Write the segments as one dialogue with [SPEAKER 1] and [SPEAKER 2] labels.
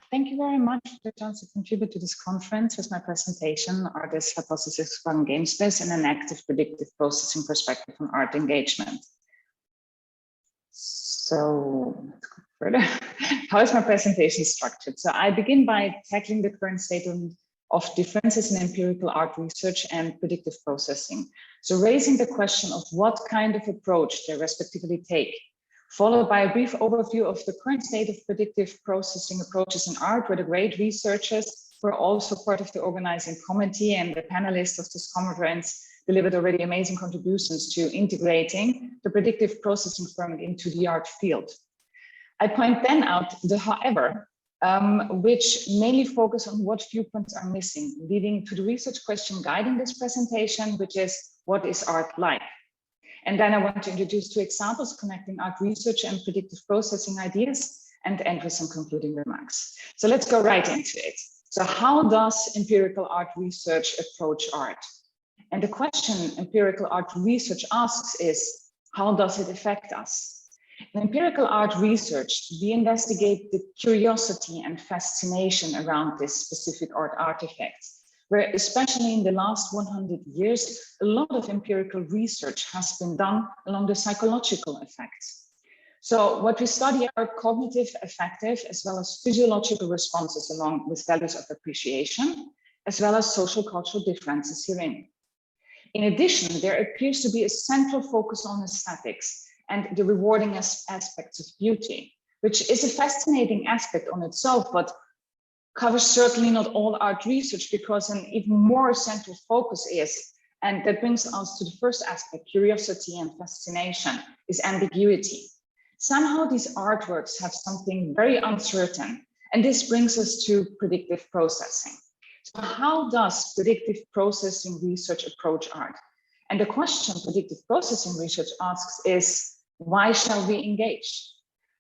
[SPEAKER 1] Thank you very much for the chance to contribute to this conference with my presentation, Artist Hypotheses-Exploring Game Space and Enactive Predictive Processing Perspective on Art Engagement. So let's go further. How is my presentation structured? So I begin by tackling the current state of differences in empirical art research and predictive processing. So raising the question of what kind of approach they respectively take, followed by a brief overview of the current state of predictive processing approaches in art, where the great researchers were also part of the organizing committee and the panelists of this conference delivered already amazing contributions to integrating the predictive processing framework into the art field. I point then out the however, which mainly focus on what viewpoints are missing, leading to the research question guiding this presentation, which is, what is art like? And then I want to introduce two examples connecting art research and predictive processing ideas and end with some concluding remarks. So let's go right into it. So how does empirical art research approach art? And the question empirical art research asks is, how does it affect us? In empirical art research, we investigate the curiosity and fascination around this specific art artifact, where especially in the last 100 years, a lot of empirical research has been done along the psychological effects. So what we study are cognitive, affective, as well as physiological responses along with values of appreciation, as well as social cultural differences herein. In addition, there appears to be a central focus on aesthetics and the rewarding aspects of beauty, which is a fascinating aspect on itself, but covers certainly not all art research, because an even more central focus is, and that brings us to the first aspect, curiosity and fascination, is ambiguity. Somehow these artworks have something very uncertain, and this brings us to predictive processing. So how does predictive processing research approach art? And the question predictive processing research asks is, why shall we engage?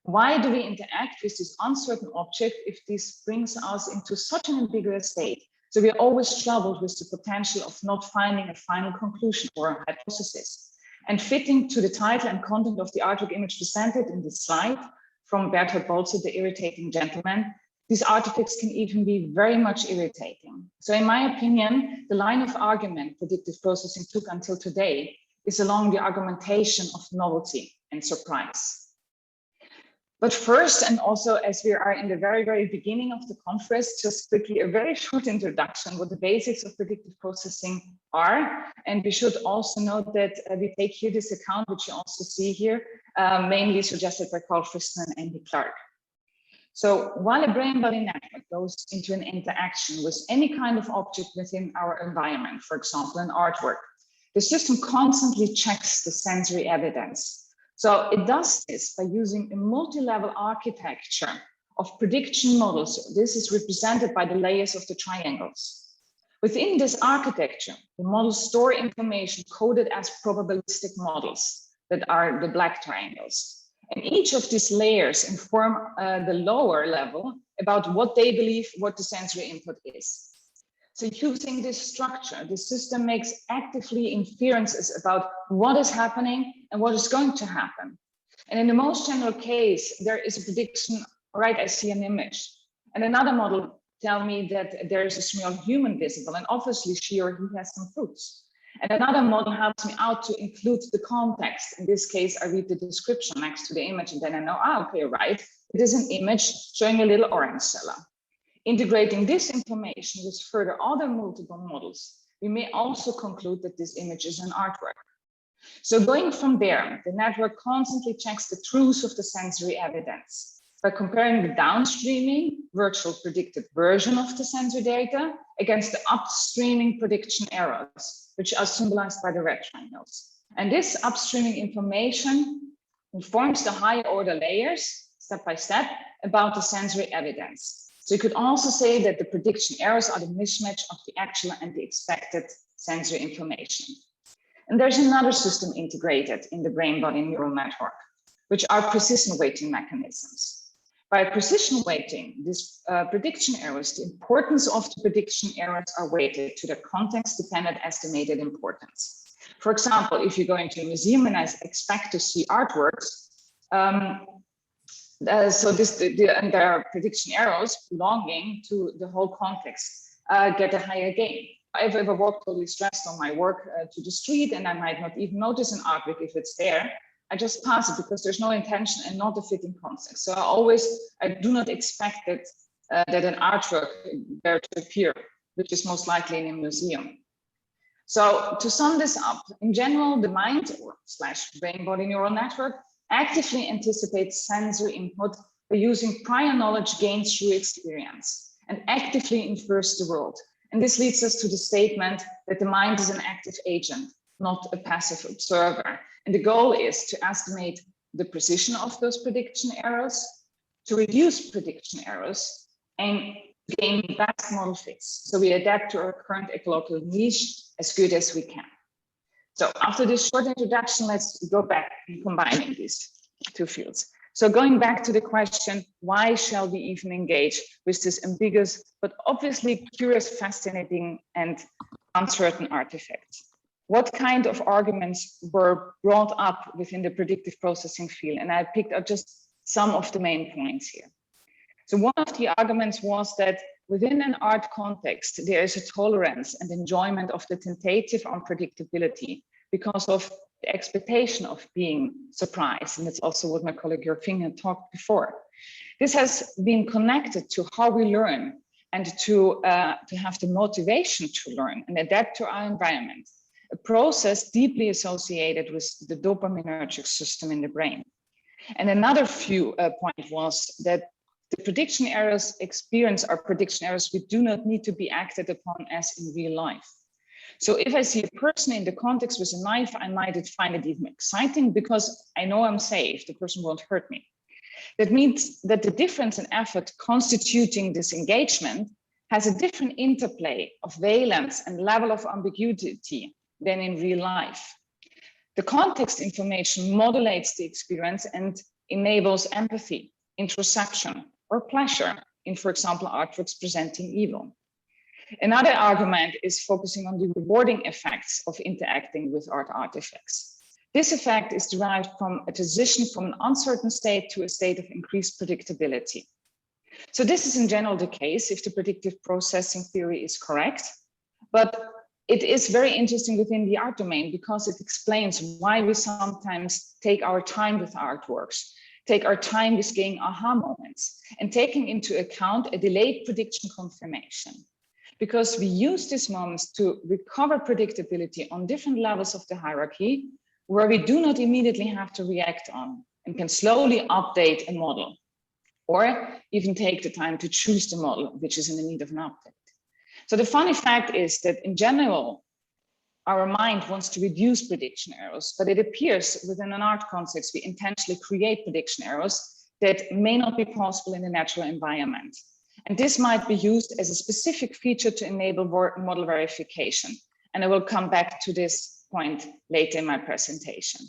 [SPEAKER 1] Why do we interact with this uncertain object if this brings us into such an ambiguous state? So we are always troubled with the potential of not finding a final conclusion or a hypothesis. And fitting to the title and content of the artwork image presented in this slide from Bertolt Bolze, The Irritating Gentleman, these artifacts can even be very much irritating. So in my opinion, the line of argument predictive processing took until today is along the argumentation of novelty and surprise. But first, and also as we are in the very, very beginning of the conference, just quickly a very short introduction what the basics of predictive processing are. And we should also note that we take here this account, which you also see here, mainly suggested by Carl Friston and Andy Clark. So while a brain-body network goes into an interaction with any kind of object within our environment, for example, an artwork, the system constantly checks the sensory evidence. So it does this by using a multi-level architecture of prediction models. This is represented by the layers of the triangles. Within this architecture, the models store information coded as probabilistic models that are the black triangles. And each of these layers inform the lower level about what they believe what the sensory input is. So using this structure, the system makes actively inferences about what is happening and what is going to happen. And in the most general case, there is a prediction, all right, I see an image. And another model tell me that there is a small human visible, and obviously she or he has some fruits. And another model helps me out to include the context. In this case, I read the description next to the image, and then I know, okay, right, it is an image showing a little orange cellar. Integrating this information with further other multiple models, we may also conclude that this image is an artwork. So going from there, the network constantly checks the truth of the sensory evidence by comparing the downstreaming virtual predicted version of the sensory data against the upstreaming prediction errors, which are symbolized by the red triangles. And this upstreaming information informs the higher order layers, step by step, about the sensory evidence. So you could also say that the prediction errors are the mismatch of the actual and the expected sensory information. And there's another system integrated in the brain-body neural network, which are precision weighting mechanisms. By precision weighting, these prediction errors, the importance of the prediction errors are weighted to their context-dependent estimated importance. For example, if you go into a museum and I expect to see artworks, And there are prediction errors belonging to the whole context get a higher gain. If I ever walk totally stressed on my work to the street, and I might not even notice an artwork if it's there, I just pass it because there's no intention and not a fitting context. So I do not expect that an artwork there to appear, which is most likely in a museum. So to sum this up, in general, the mind / brain body neural network actively anticipates sensory input by using prior knowledge gained through experience and actively infers the world. And this leads us to the statement that the mind is an active agent, not a passive observer. And the goal is to estimate the precision of those prediction errors, to reduce prediction errors, and gain best model fits. So we adapt to our current ecological niche as good as we can. So after this short introduction, let's go back and combining these two fields. So going back to the question, why shall we even engage with this ambiguous, but obviously curious, fascinating, and uncertain artifact? What kind of arguments were brought up within the predictive processing field? And I picked out just some of the main points here. So one of the arguments was that within an art context, there is a tolerance and enjoyment of the tentative unpredictability because of the expectation of being surprised. And that's also what my colleague Jörg had talked before. This has been connected to how we learn and to have the motivation to learn and adapt to our environment, a process deeply associated with the dopaminergic system in the brain. And another point was that the prediction errors experience are prediction errors we do not need to be acted upon as in real life. So if I see a person in the context with a knife, I might find it even exciting because I know I'm safe, the person won't hurt me. That means that the difference in effort constituting this engagement has a different interplay of valence and level of ambiguity than in real life. The context information modulates the experience and enables empathy, introspection, or pleasure in, for example, artworks presenting evil. Another argument is focusing on the rewarding effects of interacting with art artifacts. This effect is derived from a transition from an uncertain state to a state of increased predictability. So this is in general the case if the predictive processing theory is correct, but it is very interesting within the art domain because it explains why we sometimes take our time with artworks, take our time with getting aha moments, and taking into account a delayed prediction confirmation. Because we use these moments to recover predictability on different levels of the hierarchy, where we do not immediately have to react on and can slowly update a model, or even take the time to choose the model, which is in the need of an update. So the funny fact is that in general, our mind wants to reduce prediction errors, but it appears within an art context, we intentionally create prediction errors that may not be possible in the natural environment. And this might be used as a specific feature to enable model verification. And I will come back to this point later in my presentation.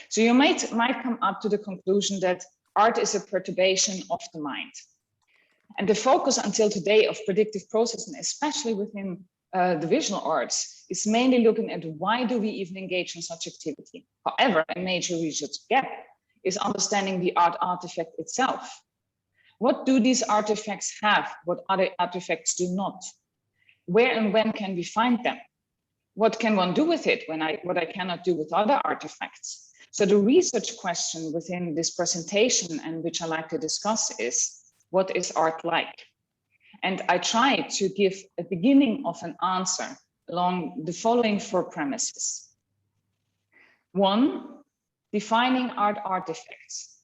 [SPEAKER 1] So you might come up to the conclusion that art is a perturbation of the mind. And the focus until today of predictive processing, especially within the visual arts, is mainly looking at why do we even engage in such activity. However, a major research gap is understanding the art artifact itself. What do these artifacts have? What other artifacts do not? Where and when can we find them? What can one do with it what I cannot do with other artifacts? So the research question within this presentation, and which I like to discuss, is what is art like? And I try to give a beginning of an answer along the following 4 premises. 1, defining art artifacts.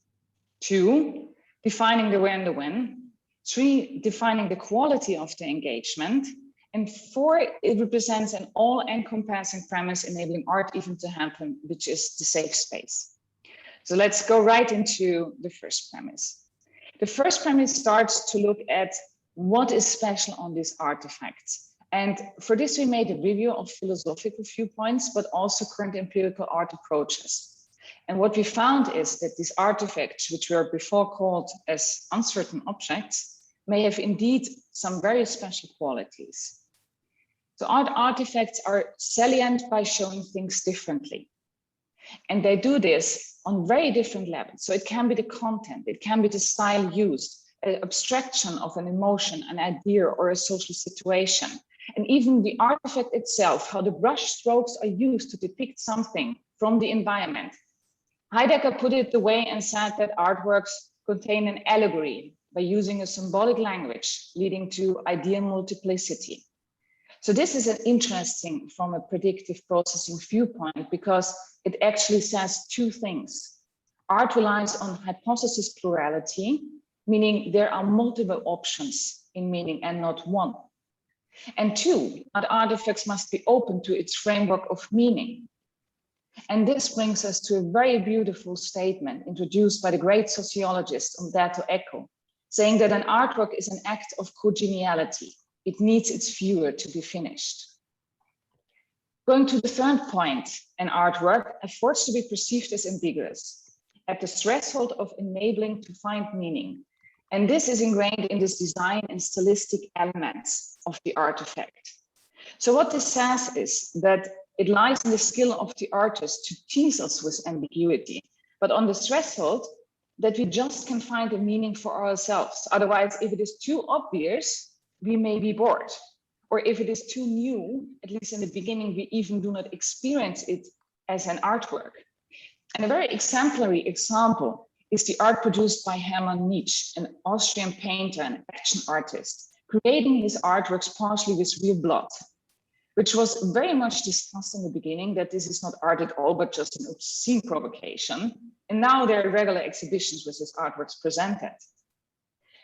[SPEAKER 1] 2, defining the where and the when. 3, defining the quality of the engagement. And 4, it represents an all-encompassing premise enabling art even to happen, which is the safe space. So let's go right into the first premise. The first premise starts to look at what is special on these artifacts. And for this, we made a review of philosophical viewpoints, but also current empirical art approaches. And what we found is that these artifacts, which were before called as uncertain objects, may have indeed some very special qualities. So art artifacts are salient by showing things differently. And they do this on very different levels. So it can be the content, it can be the style used, an abstraction of an emotion, an idea, or a social situation. And even the artifact itself, how the brush strokes are used to depict something from the environment. Heidegger put it the way and said that artworks contain an allegory by using a symbolic language, leading to idea multiplicity. So this is an interesting from a predictive processing viewpoint because it actually says two things. Art relies on hypothesis plurality, meaning there are multiple options in meaning and not one. And two, art artifacts must be open to its framework of meaning. And this brings us to a very beautiful statement introduced by the great sociologist Umberto Eco, saying that an artwork is an act of congeniality. It needs its viewer to be finished. Going to the third point, an artwork affords to be perceived as ambiguous, at the threshold of enabling to find meaning. And this is ingrained in this design and stylistic elements of the artifact. So what this says is that it lies in the skill of the artist to tease us with ambiguity, but on the threshold that we just can find a meaning for ourselves. Otherwise, if it is too obvious, we may be bored. Or if it is too new, at least in the beginning, we even do not experience it as an artwork. And a very exemplary example is the art produced by Hermann Nietzsche, an Austrian painter and action artist, creating his artworks partially with real blood, which was very much discussed in the beginning that this is not art at all, but just an obscene provocation. And now there are regular exhibitions with his artworks presented.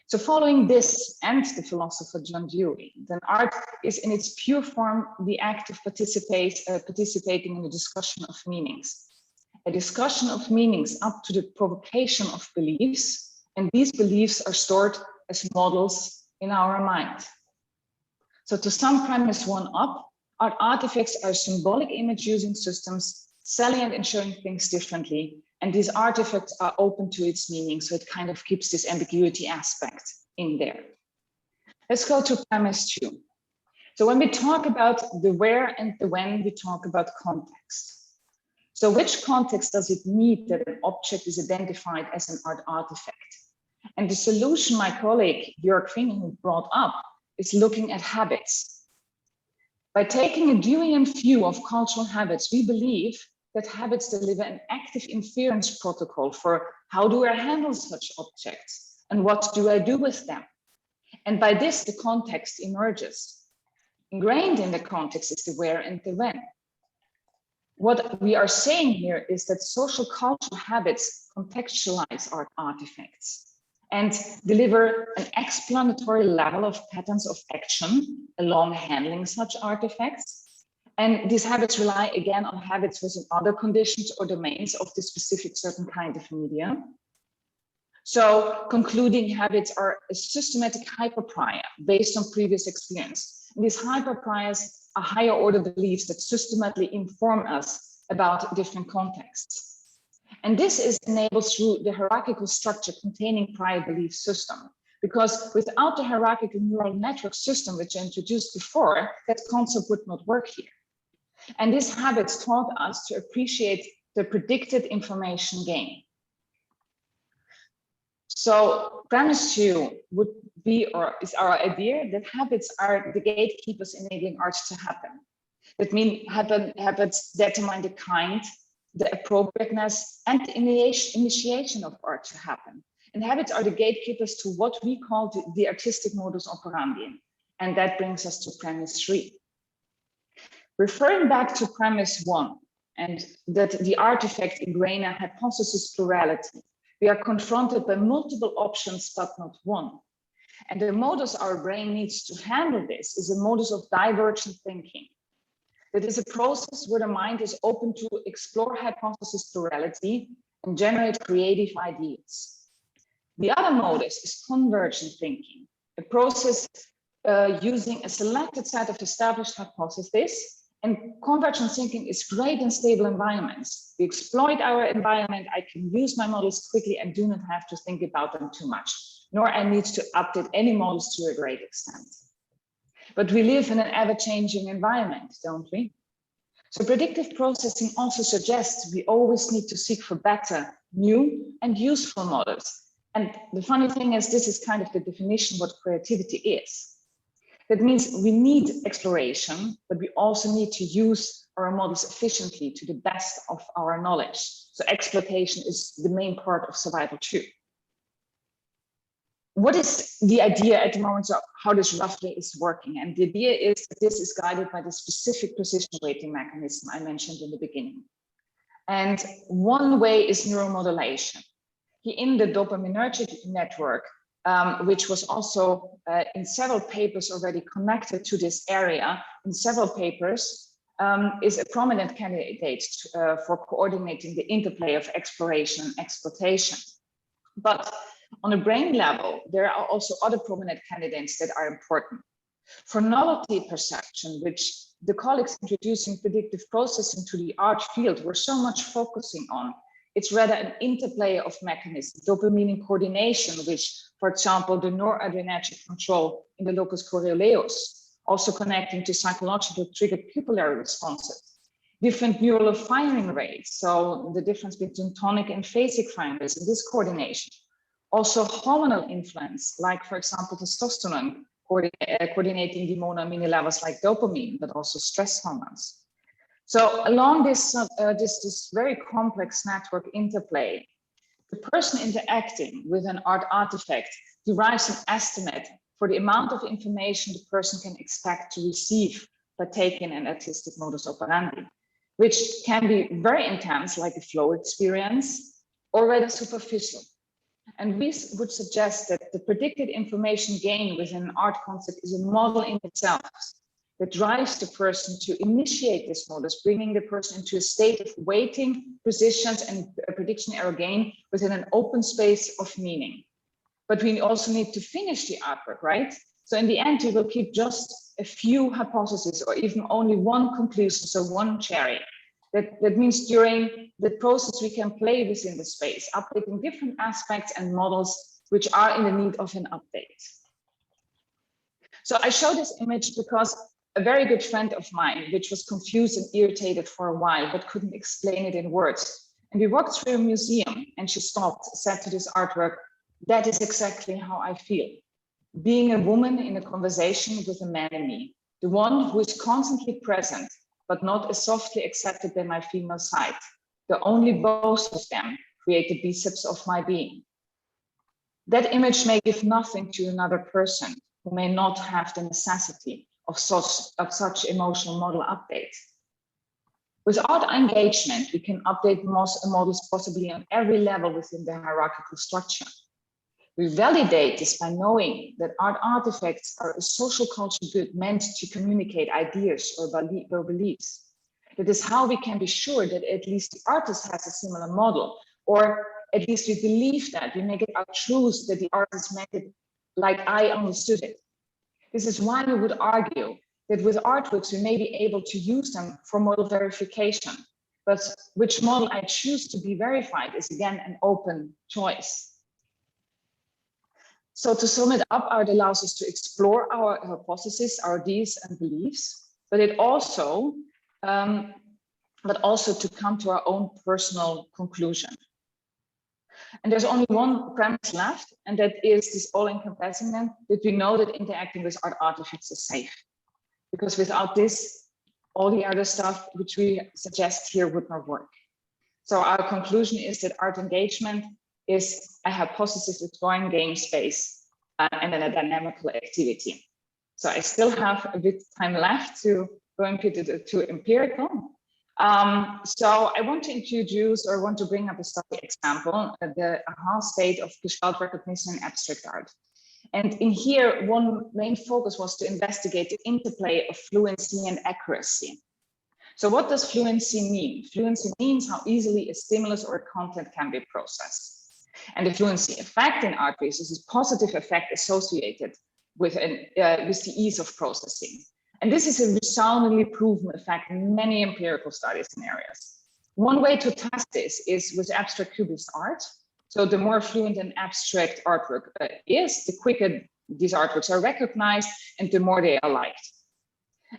[SPEAKER 1] So following this and the philosopher John Dewey, then art is in its pure form the act of participating in the discussion of meanings. A discussion of meanings up to the provocation of beliefs, and these beliefs are stored as models in our mind. So to sum premise one up, art artifacts are symbolic image-using systems, salient in showing things differently, and these artifacts are open to its meaning, so it kind of keeps this ambiguity aspect in there. Let's go to premise two. So when we talk about the where and the when, we talk about context. So which context does it need that an object is identified as an art artifact? And the solution my colleague Jörg Vingen brought up is looking at habits. By taking a Deweyan view of cultural habits, we believe that habits deliver an active inference protocol for how do I handle such objects and what do I do with them? And by this, the context emerges. Ingrained in the context is the where and the when. What we are saying here is that social cultural habits contextualize art artifacts and deliver an explanatory level of patterns of action along handling such artifacts. And these habits rely again on habits within other conditions or domains of the specific certain kind of media. So concluding habits are a systematic hyperprior based on previous experience. And these hyperpriors are higher order beliefs that systematically inform us about different contexts. And this is enabled through the hierarchical structure containing prior belief system. Because without the hierarchical neural network system, which I introduced before, that concept would not work here. And these habits taught us to appreciate the predicted information gain. So premise two would be, or is our idea, that habits are the gatekeepers enabling art to happen. That means habits determine the kind, the appropriateness, and the initiation of art to happen. And habits are the gatekeepers to what we call the artistic modus operandi. And that brings us to premise three. Referring back to premise one, and that the artifact ingrain a hypothesis plurality, we are confronted by multiple options, but not one. And the modus our brain needs to handle this is a modus of divergent thinking. That is a process where the mind is open to explore hypothesis plurality and generate creative ideas. The other modus is convergent thinking, a process using a selected set of established hypotheses. And convergent thinking is great in stable environments. We exploit our environment. I can use my models quickly and do not have to think about them too much, nor I need to update any models to a great extent. But we live in an ever-changing environment, don't we? So predictive processing also suggests we always need to seek for better, new and useful models. And the funny thing is, this is kind of the definition what creativity is. That means we need exploration, but we also need to use our models efficiently to the best of our knowledge. So exploitation is the main part of survival too. What is the idea at the moment of how this roughly is working? And the idea is that this is guided by the specific precision weighting mechanism I mentioned in the beginning. And one way is neuromodulation. In the dopaminergic network, which was also in several papers already connected to this area, in several papers, is a prominent candidate for coordinating the interplay of exploration and exploitation. But on a brain level, there are also other prominent candidates that are important. For novelty perception, which the colleagues introducing predictive processing to the art field were so much focusing on, it's rather an interplay of mechanisms, dopamine coordination, which, for example, the noradrenergic control in the locus coeruleus, also connecting to psychological triggered pupillary responses, different neural firing rates, so the difference between tonic and phasic firing rates in this coordination. Also hormonal influence, like, for example, testosterone coordinating the monoamine levels like dopamine, but also stress hormones. So along this very complex network interplay, the person interacting with an art artifact derives an estimate for the amount of information the person can expect to receive by taking an artistic modus operandi, which can be very intense, like a flow experience, or rather superficial. And we would suggest that the predicted information gain within an art concept is a model in itself that drives the person to initiate this modus, bringing the person into a state of weighting, positions, and prediction error gain within an open space of meaning. But we also need to finish the artwork, right? So in the end, we will keep just a few hypotheses or even only one conclusion, so one cherry. That means during the process, we can play within the space, updating different aspects and models which are in the need of an update. So I show this image because a very good friend of mine, which was confused and irritated for a while, but couldn't explain it in words. And we walked through a museum and she stopped, said to this artwork, "That is exactly how I feel. Being a woman in a conversation with a man in me, the one who is constantly present, but not as softly accepted by my female side. The only both of them create the biceps of my being." That image may give nothing to another person who may not have the necessity of such emotional model update. Without engagement, we can update models possibly on every level within the hierarchical structure. We validate this by knowing that art artifacts are a social culture good meant to communicate ideas or beliefs. That is how we can be sure that at least the artist has a similar model, or at least we believe that, we make it our truth that the artist meant it like I understood it. This is why we would argue that with artworks, we may be able to use them for model verification, but which model I choose to be verified is again an open choice. So to sum it up, art allows us to explore our hypotheses, our ideas and beliefs, but it also, to come to our own personal conclusion. And there's only one premise left, and that is this all-encompassing that we know that interacting with art artifacts is safe. Because without this, all the other stuff which we suggest here would not work. So our conclusion is that art engagement is a hypothesis exploring game space and then a dynamical activity. So I still have a bit of time left to go into to empirical. So I want to introduce or want to bring up a study example, the aha state of gestalt recognition in abstract art. And in here, one main focus was to investigate the interplay of fluency and accuracy. So what does fluency mean? Fluency means how easily a stimulus or a content can be processed. And the fluency effect in art pieces is a positive effect associated with the ease of processing. And this is a resoundingly proven effect in many empirical studies and areas. One way to test this is with abstract cubist art. So the more fluent and abstract artwork is, the quicker these artworks are recognized and the more they are liked.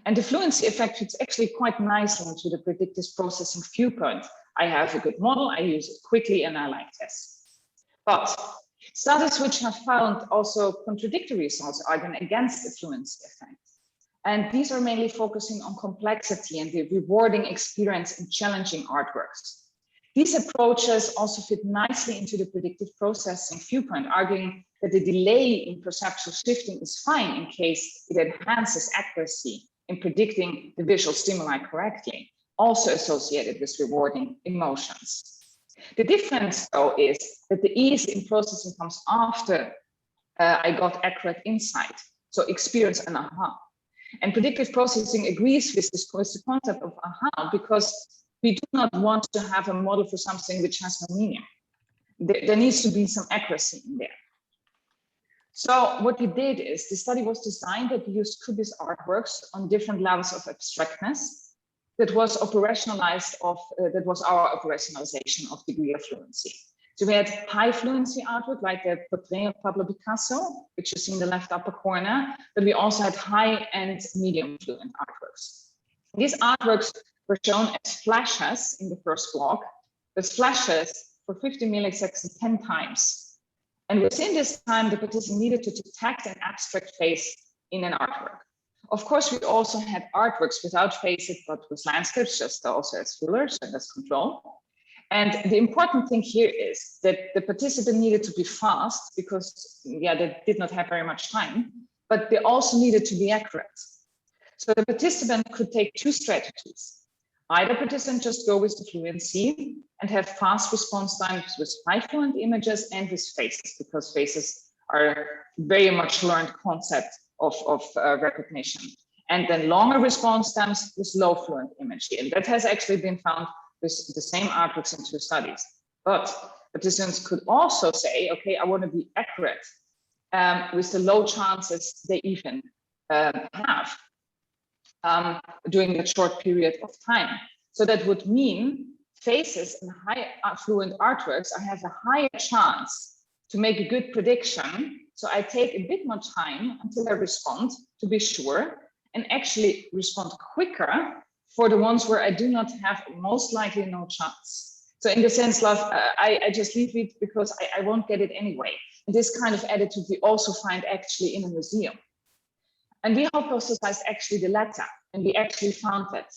[SPEAKER 1] And the fluency effect fits actually quite nicely into the predictive processing viewpoint. I have a good model, I use it quickly, and I like this. But studies which have found also contradictory results are then against the fluency effect. And these are mainly focusing on complexity and the rewarding experience in challenging artworks. These approaches also fit nicely into the predictive processing viewpoint, arguing that the delay in perceptual shifting is fine in case it enhances accuracy in predicting the visual stimuli correctly, also associated with rewarding emotions. The difference, though, is that the ease in processing comes after I got accurate insight, so experience an aha. And predictive processing agrees with the concept of aha because we do not want to have a model for something which has no meaning. There needs to be some accuracy in there. So what we did is the study was designed that we used Cubist artworks on different levels of abstractness. That was operationalized that was our operationalization of degree of fluency. So we had high fluency artwork like the portrait of Pablo Picasso, which you see in the left upper corner, but we also had high and medium fluent artworks. These artworks were shown as flashes in the first block, with flashes for 50 milliseconds 10 times. And within this time, the participant needed to detect an abstract face in an artwork. Of course, we also had artworks without faces, but with landscapes, just also as fillers and as control. And the important thing here is that the participant needed to be fast because, yeah, they did not have very much time, but they also needed to be accurate. So the participant could take two strategies. Either participant just go with the fluency and have fast response times with high fluent images and with faces, because faces are very much learned concept of recognition. And then longer response times with low fluent imagery. And that has actually been found with the same artworks in two studies. But participants could also say, okay, I want to be accurate with the low chances they even have. During that short period of time. So that would mean faces and high fluent artworks, I have a higher chance to make a good prediction. So I take a bit more time until I respond to be sure, and actually respond quicker for the ones where I do not have most likely no chance. So in the sense of, I just leave it because I won't get it anyway. And this kind of attitude we also find actually in a museum. And we hypothesized actually the latter, and we actually found that.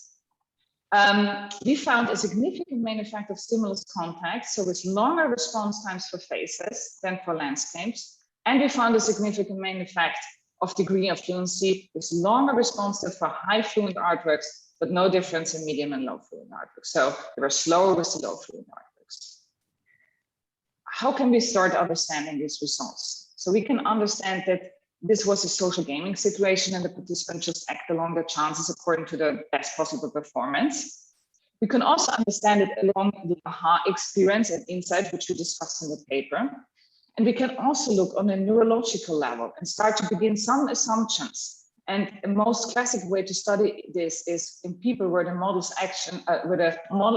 [SPEAKER 1] We found a significant main effect of stimulus contact, so with longer response times for faces than for landscapes. And we found a significant main effect of degree of fluency with longer response time for high fluent artworks, but no difference in medium and low fluent artworks. So they were slower with the low fluent artworks. How can we start understanding these results? So we can understand that this was a social gaming situation and the participants just act along their chances according to the best possible performance. We can also understand it along the aha experience and insight, which we discussed in the paper. And we can also look on a neurological level and start to begin some assumptions. And the most classic way to study this is in people where the model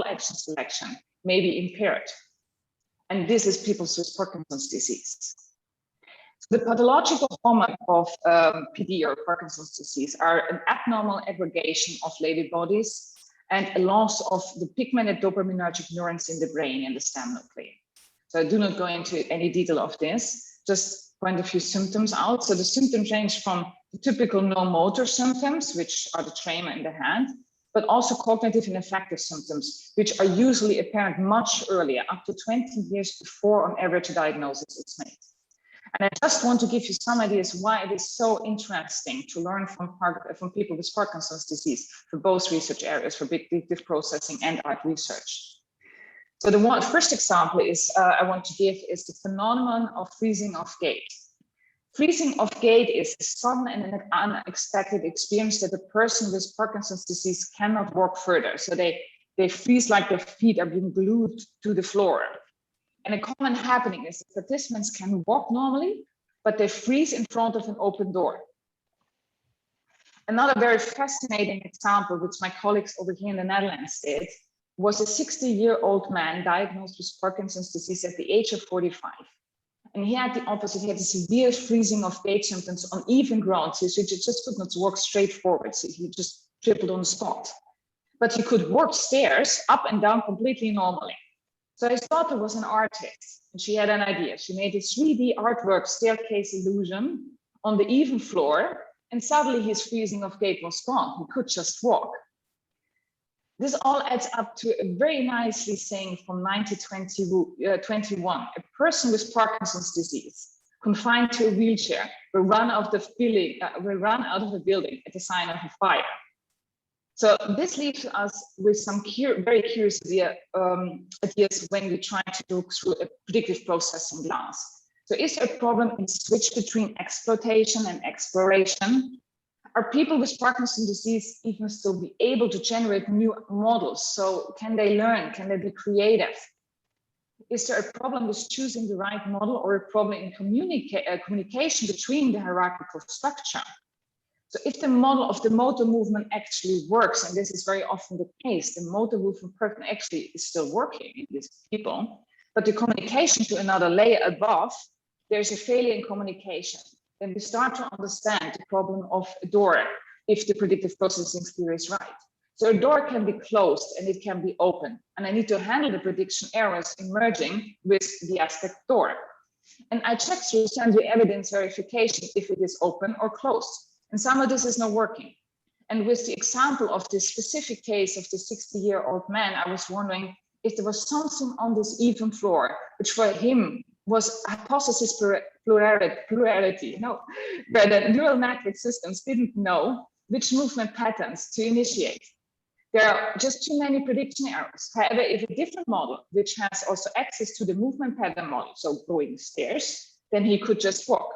[SPEAKER 1] action selection may be impaired. And this is people with Parkinson's disease. The pathological hallmark of PD or Parkinson's disease are an abnormal aggregation of Levy bodies and a loss of the pigmented dopaminergic neurons in the brain and the stem nuclei. So I do not go into any detail of this, just point a few symptoms out. So the symptoms range from the typical no motor symptoms, which are the tremor in the hand, but also cognitive and affective symptoms, which are usually apparent much earlier, up to 20 years before on average a diagnosis is made. And I just want to give you some ideas why it is so interesting to learn from people with Parkinson's disease for both research areas, for predictive processing and art research. So the first example is I want to give is the phenomenon of freezing of gait. Freezing of gait is a sudden and an unexpected experience that a person with Parkinson's disease cannot walk further. So they freeze like their feet are being glued to the floor. And a common happening is that participants can walk normally, but they freeze in front of an open door. Another very fascinating example, which my colleagues over here in the Netherlands did, was a 60-year-old man diagnosed with Parkinson's disease at the age of 45. And he had the opposite. He had a severe freezing of gait symptoms on even ground. So he just could not walk straight forward. So he just tripled on the spot. But he could walk stairs up and down completely normally. So his daughter was an artist, and she had an idea. She made a 3D artwork staircase illusion on the even floor, and suddenly his freezing of gait was gone. He could just walk. This all adds up to a very nicely saying from 1921, a person with Parkinson's disease, confined to a wheelchair, will run out of a building at the sign of a fire. So this leaves us with some very curious ideas when we try to look through a predictive processing glass. So is there a problem in switch between exploitation and exploration? Are people with Parkinson's disease even still be able to generate new models? So can they learn? Can they be creative? Is there a problem with choosing the right model, or a problem in communication between the hierarchical structure? So if the model of the motor movement actually works, and this is very often the case, the motor movement pattern actually is still working in these people, but the communication to another layer above, there's a failure in communication. Then we start to understand the problem of a door, if the predictive processing theory is right. So a door can be closed and it can be open, and I need to handle the prediction errors emerging with the aspect door. And I check through sensory evidence verification if it is open or closed. And some of this is not working. And with the example of this specific case of the 60-year-old man, I was wondering if there was something on this even floor, which for him was hypothesis plurality, where the neural network systems didn't know which movement patterns to initiate. There are just too many prediction errors. However, if a different model, which has also access to the movement pattern model, so going stairs, then he could just walk.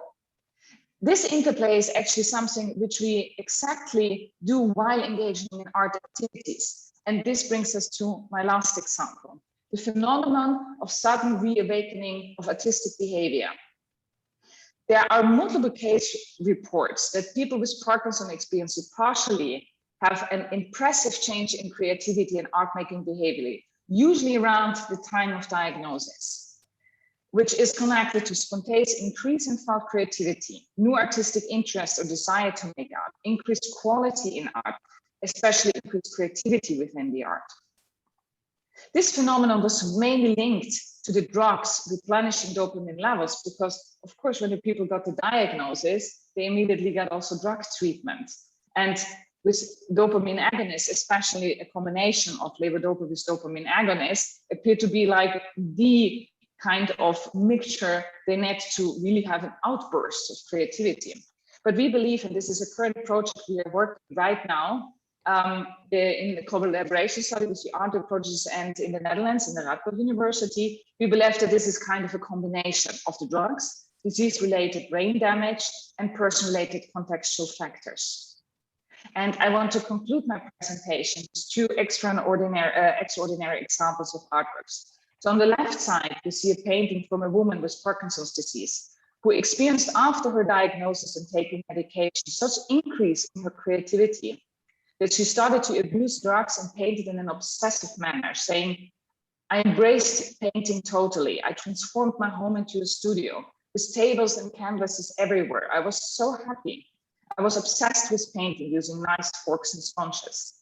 [SPEAKER 1] This interplay is actually something which we exactly do while engaging in art activities. And this brings us to my last example, the phenomenon of sudden reawakening of artistic behavior. There are multiple case reports that people with Parkinson experience partially have an impressive change in creativity and art-making behavior, usually around the time of diagnosis, which is connected to spontaneous increase in felt creativity, new artistic interest or desire to make art, increased quality in art, especially increased creativity within the art. This phenomenon was mainly linked to the drugs replenishing dopamine levels, because of course, when the people got the diagnosis, they immediately got also drug treatment. And with dopamine agonists, especially a combination of levodopa with dopamine agonists, appear to be like the kind of mixture they need to really have an outburst of creativity. But we believe, and this is a current project we are working right now, in the collaboration study with the art projects and in the Netherlands, in the Radboud University, we believe that this is kind of a combination of the drugs, disease-related brain damage, and person-related contextual factors. And I want to conclude my presentation with two extraordinary examples of artworks. So on the left side, you see a painting from a woman with Parkinson's disease, who experienced after her diagnosis and taking medication such increase in her creativity that she started to abuse drugs and painted in an obsessive manner, saying, "I embraced painting totally. I transformed my home into a studio with tables and canvases everywhere. I was so happy. I was obsessed with painting using nice forks and sponges."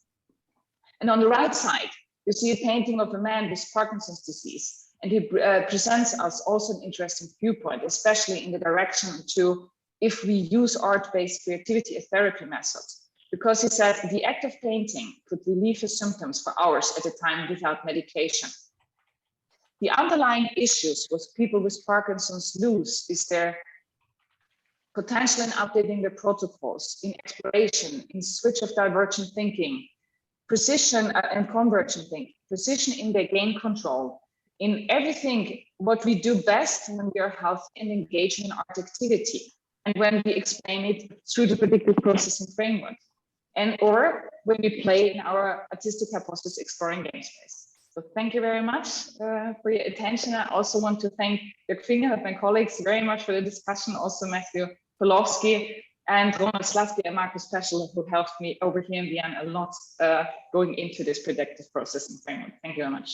[SPEAKER 1] And on the right side, you see a painting of a man with Parkinson's disease, and he presents us also an interesting viewpoint, especially in the direction to if we use art-based creativity as therapy methods. Because he said the act of painting could relieve his symptoms for hours at a time without medication. The underlying issues with people with Parkinson's lose is their potential in updating their protocols, in exploration, in switch of divergent thinking, precision and convergent thinking, precision in their gain control, in everything what we do best when we are healthy and engaged in art activity, and when we explain it through the predictive processing framework, and or when we play in our artistic hypothesis exploring game space. So thank you very much for your attention. I also want to thank Jörg Finger and my colleagues very much for the discussion, also Matthew Polowski and Ronald Slavsky and Marcus Peschel, who helped me over here in Vienna a lot going into this predictive processing framework. Thank you very much.